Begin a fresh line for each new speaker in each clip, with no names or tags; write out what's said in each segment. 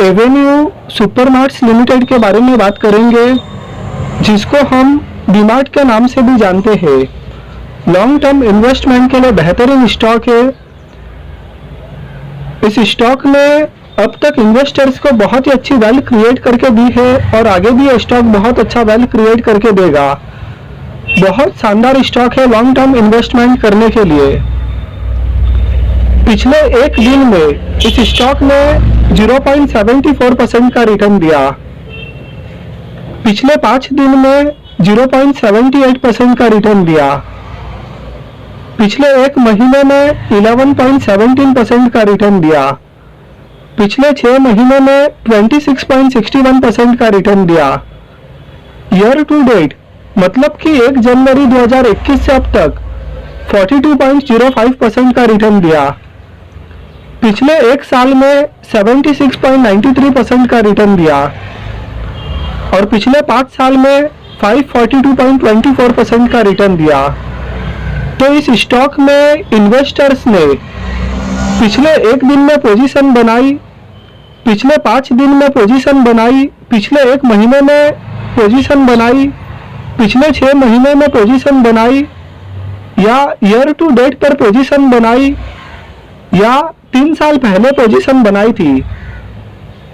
Avenue Supermarts limited के बारे में बात करेंगे, जिसको हम डीमार्ट के नाम से भी जानते हैं। लॉन्ग टर्म इन्वेस्टमेंट के लिए बेहतरीन स्टॉक है। इस स्टॉक ने अब तक इन्वेस्टर्स को बहुत ही अच्छी वैल्यू क्रिएट करके दी है और आगे भी ये स्टॉक बहुत अच्छा वैल्यू क्रिएट करके देगा। बहुत शानदार स्टॉक है लॉन्ग टर्म इन्वेस्टमेंट करने के लिए। पिछले एक दिन में इस स्टॉक ने 0.74% का रिटर्न दिया। पिछले 5 दिन में 0.78% का रिटर्न दिया। पिछले एक महीने में 11.17% का रिटर्न दिया। पिछले 6 महीने में 26.61% का रिटर्न दिया। ईयर टू डेट मतलब कि 1 जनवरी 2021 से अब तक 42.05% का रिटर्न दिया। पिछले एक साल में 76.93% का रिटर्न दिया और पिछले 5 साल में 542.24% का रिटर्न दिया। तो इस स्टॉक में इन्वेस्टर्स ने पिछले एक दिन में पोजीशन बनाई, पिछले 5 दिन में पोजीशन बनाई, पिछले एक महीने में पोजीशन बनाई, पिछले 6 महीने में पोजीशन बनाई या ईयर टू डेट पर पोजीशन बनाई या 3 साल पहले पोजीशन बनाई थी।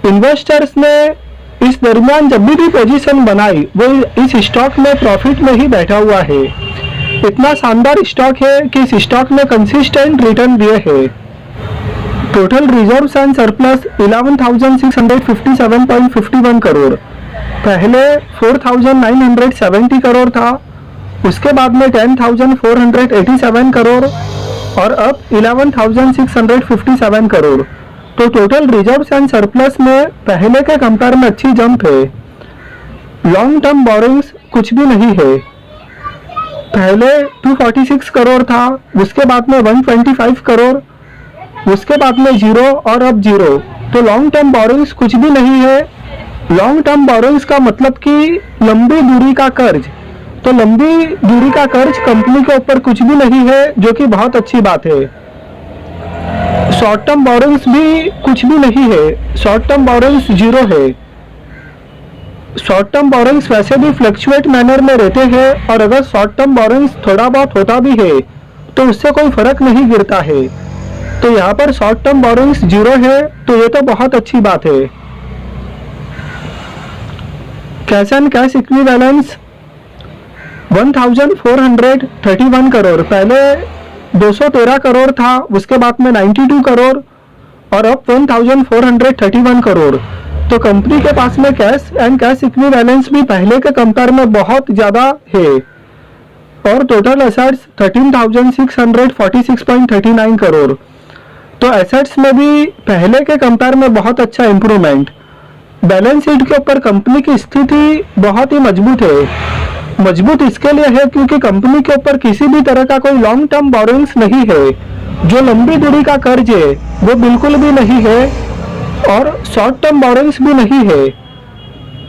इन्वेस्टर्स ने इस दरमियान जब भी पोजीशन बनाई वो इस स्टॉक में प्रॉफिट में ही बैठा हुआ है। इतना शानदार स्टॉक है कि इस स्टॉक ने कंसिस्टेंट रिटर्न दिए हैं। Total reserves and surplus 11,657.51 crore, पहले 4,970 करोड़ था, उसके बाद में 10,487 करोड़ और अब 11,657 करोड़। तो टोटल रिजर्व्स एंड सरप्लस में पहले के कंपेयर में अच्छी जंप है। लॉन्ग टर्म बोरिंग्स कुछ भी नहीं है। पहले 246 करोड़ था, उसके बाद में 125 करोड़, उसके बाद में 0 और अब 0। तो लॉन्ग टर्म बोरिंग्स कुछ भी नहीं है। लॉन्ग टर्म बोरिंग्स का मतलब कि लंबी दूरी का कर्ज। तो लंबी दूरी का कर्ज कंपनी के ऊपर कुछ भी नहीं है, जो कि बहुत अच्छी बात है। शॉर्ट टर्म बोरिंग्स भी कुछ भी नहीं है। शॉर्ट टर्म बोरिंग्स 0 है। शॉर्ट टर्म बोरिंग्स वैसे भी फ्लक्चुएट मैनर में रहते हैं और अगर शॉर्ट टर्म बोरिंग्स थोड़ा बहुत होता भी है तो उससे कोई फर्क नहीं गिरता है। तो यहाँ पर शॉर्ट टर्म बोरिंग्स 0 है, तो ये तो बहुत अच्छी बात है। Cash and cash equivalence 1,431 crore, पहले 213 करोड़ था, उसके बाद में 92 करोड़ और अब 1,431 करोड़। तो कंपनी के पास में कैश एंड कैश इक्विवेलेंस भी पहले के कंपेयर में बहुत ज़्यादा है और टोटल एसेट्स 13,646.39 करोड़। तो एसेट्स में भी पहले के कंपेयर में बहुत अच्छा इम्प्रूवमेंट। बैलेंस शीट के ऊपर कंपनी की स्थिति बहुत ही मजबूत है। मजबूत इसके लिए है क्योंकि कंपनी के ऊपर किसी भी तरह का कोई लॉन्ग टर्म बोरिंग्स नहीं है। जो लंबी दूरी का कर्ज है वो बिल्कुल भी नहीं है और शॉर्ट टर्म बोरिंग्स भी नहीं है।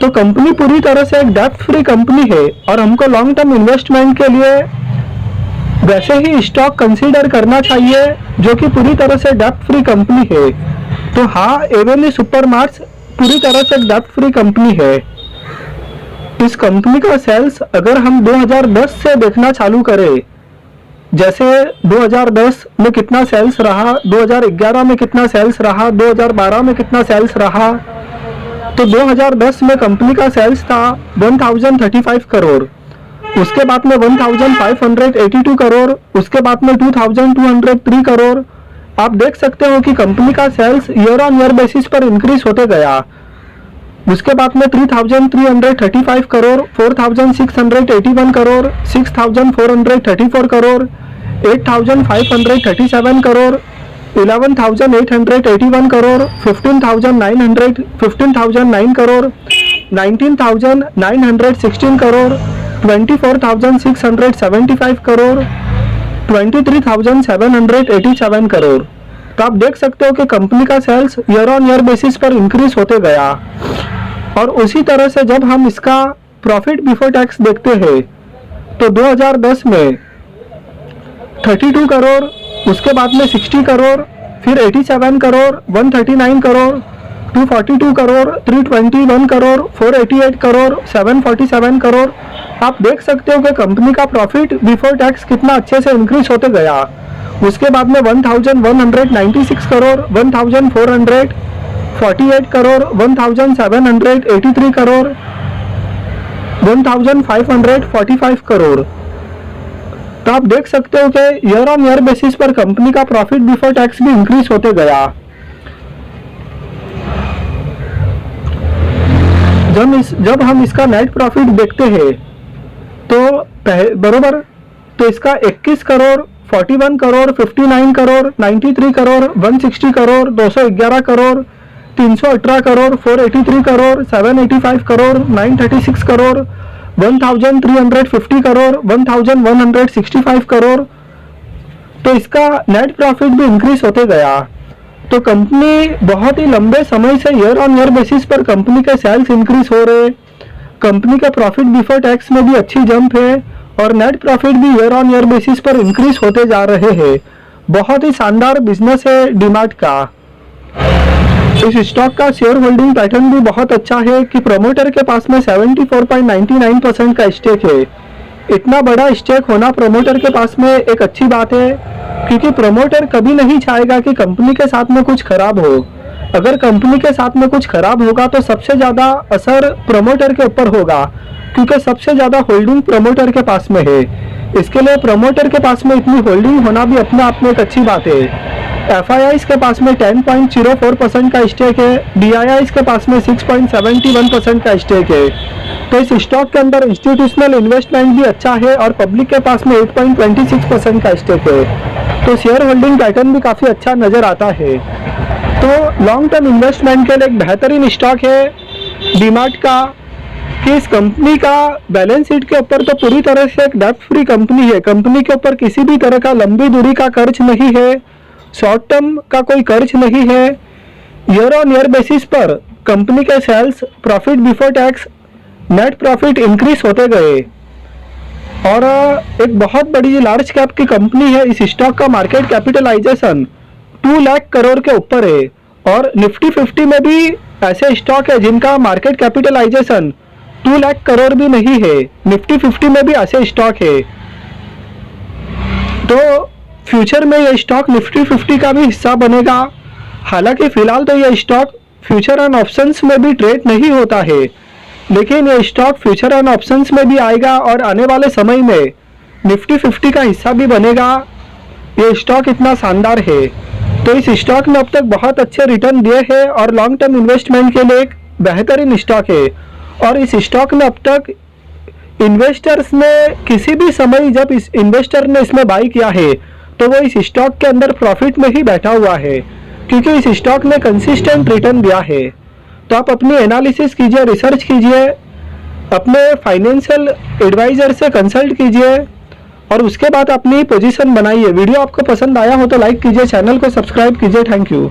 तो कंपनी पूरी तरह से एक डेब्ट फ्री कंपनी है और हमको लॉन्ग टर्म इन्वेस्टमेंट के लिए वैसे ही स्टॉक कंसीडर करना चाहिए जो कि पूरी तरह से डेब्ट फ्री कंपनी है। तो हाँ, एवेन्यू सुपरमार्ट्स पूरी तरह से एक डेब्ट फ्री कंपनी है। इस कंपनी का सेल्स अगर हम 2010 से देखना चालू करें, जैसे 2010 में कितना सेल्स रहा, 2011 में कितना सेल्स रहा, 2012 में कितना सेल्स रहा, तो 2010 में कंपनी का सेल्स था 1035 करोड़, उसके बाद में 1582 करोड़, उसके बाद में 2203 करोड़। आप देख सकते हो कि कंपनी का sales year on year basis पर इंक्रीज होते गया। उसके बाद में 3,335 करोड़, 4,681 करोड़, 6,434 करोड़, 8,537 करोड़, 11,881 करोड़, 15,900 करोड़, 19,916 करोड़, 24,675 करोड़, 23,787 करोड़। तो आप देख सकते हो कि कंपनी का sales year on year basis पर इंक्रीज होते गया। और उसी तरह से जब हम इसका प्रॉफिट बिफोर टैक्स देखते हैं तो 2010 में 32 करोड़, उसके बाद में 60 करोड़, फिर 87 करोड़, 139 करोड़, 242 करोड़, 321 करोड़, 488 करोड़, 747 करोड़। आप देख सकते हो कि कंपनी का प्रॉफिट बिफोर टैक्स कितना अच्छे से इंक्रीज होते गया। उसके बाद में 1196 करोड़, 1448 करोड़, 1783 करोड़, 1545 करोड़। तो आप देख सकते हो कि ईयर ऑन ईयर बेसिस पर कंपनी का प्रॉफिट बिफोर टैक्स भी इंक्रीज होते गया। जब हम इसका नेट प्रॉफिट देखते हैं तो बरोबर, तो इसका 21 करोड़, 41 करोड़, 59 करोड़, 93 करोड़, 160 करोड़, 211 करोड़, 318 करोड़, 483 करोड़, 785 करोड़, 936 करोड़, 1350 करोड़, 1165 करोड़। तो इसका नेट प्रॉफिट भी इंक्रीज होते गया। तो कंपनी बहुत ही लंबे समय से ईयर ऑन ईयर बेसिस पर कंपनी के सेल्स इंक्रीज हो रहे, कंपनी का प्रॉफिट बिफोर टैक्स में भी अच्छी जंप है और नेट प्रॉफिट भी ईयर ऑन ईयर बेसिस पर इंक्रीज होते जा रहे हैं। बहुत ही शानदार बिजनेस है डीमार्ट का। इस स्टॉक का शेयर होल्डिंग पैटर्न भी बहुत अच्छा है कि प्रमोटर के पास में 74.99% का स्टेक है। इतना बड़ा स्टेक होना प्रमोटर के पास में एक अच्छी बात है, क्योंकि प्रमोटर कभी नहीं चाहेगा कि कंपनी के साथ में कुछ खराब हो। अगर कंपनी के साथ में कुछ खराब होगा तो सबसे ज़्यादा असर प्रमोटर के ऊपर होगा, क्योंकि सबसे ज़्यादा होल्डिंग प्रमोटर के पास में है। इसके लिए प्रमोटर के पास में इतनी होल्डिंग होना भी अपने आप में एक अच्छी बात है। FIIs के पास में 10.04% का स्टेक है, DIIs के पास में 6.71% का स्टेक है। तो इस स्टॉक के अंदर इंस्टीट्यूशनल इन्वेस्टमेंट भी अच्छा है और पब्लिक के पास में 8.26% का स्टेक है। तो शेयर होल्डिंग पैटर्न भी काफ़ी अच्छा नज़र आता है। तो लॉन्ग टर्म इन्वेस्टमेंट के लिए एक बेहतरीन स्टॉक है डीमार्ट का, कि इस कंपनी का बैलेंस शीट के ऊपर तो पूरी तरह से एक डेब्ट फ्री कंपनी है। कंपनी के ऊपर किसी भी तरह का लंबी दूरी का कर्ज नहीं है, शॉर्ट टर्म का कोई कर्ज नहीं है। ईयर ऑन ईयर बेसिस पर कंपनी के sales, profit before tax, net profit increase होते गए और एक बहुत बड़ी लार्ज कैप की कंपनी है। इस स्टॉक का मार्केट कैपिटलाइजेशन 2 लाख करोड़ के ऊपर है और निफ्टी 50 में भी ऐसे स्टॉक है जिनका मार्केट कैपिटलाइजेशन 2 लाख करोड़ भी नहीं है। निफ्टी 50 में भी ऐसे स्टॉक है। तो फ्यूचर में ये स्टॉक निफ्टी 50 का भी हिस्सा बनेगा। हालांकि फिलहाल तो ये स्टॉक फ्यूचर एंड ऑप्शंस में भी ट्रेड नहीं होता है, लेकिन ये स्टॉक फ्यूचर एंड ऑप्शंस में भी आएगा और आने वाले समय में निफ्टी 50 का हिस्सा भी बनेगा। ये स्टॉक इतना शानदार है। तो इस स्टॉक ने अब तक बहुत अच्छे रिटर्न दिए हैं और लॉन्ग टर्म इन्वेस्टमेंट के लिए एक बेहतरीन स्टॉक है। और इस स्टॉक ने अब तक इन्वेस्टर्स ने किसी भी समय जब इस इन्वेस्टर ने इसमें बाई किया है तो वो इस स्टॉक के अंदर प्रॉफिट में ही बैठा हुआ है, क्योंकि इस स्टॉक ने कंसिस्टेंट रिटर्न दिया है। तो आप अपनी एनालिसिस कीजिए, रिसर्च कीजिए, अपने फाइनेंशियल एडवाइजर से कंसल्ट कीजिए और उसके बाद अपनी पोजीशन बनाइए। वीडियो आपको पसंद आया हो तो लाइक कीजिए, चैनल को सब्सक्राइब कीजिए। Thank you.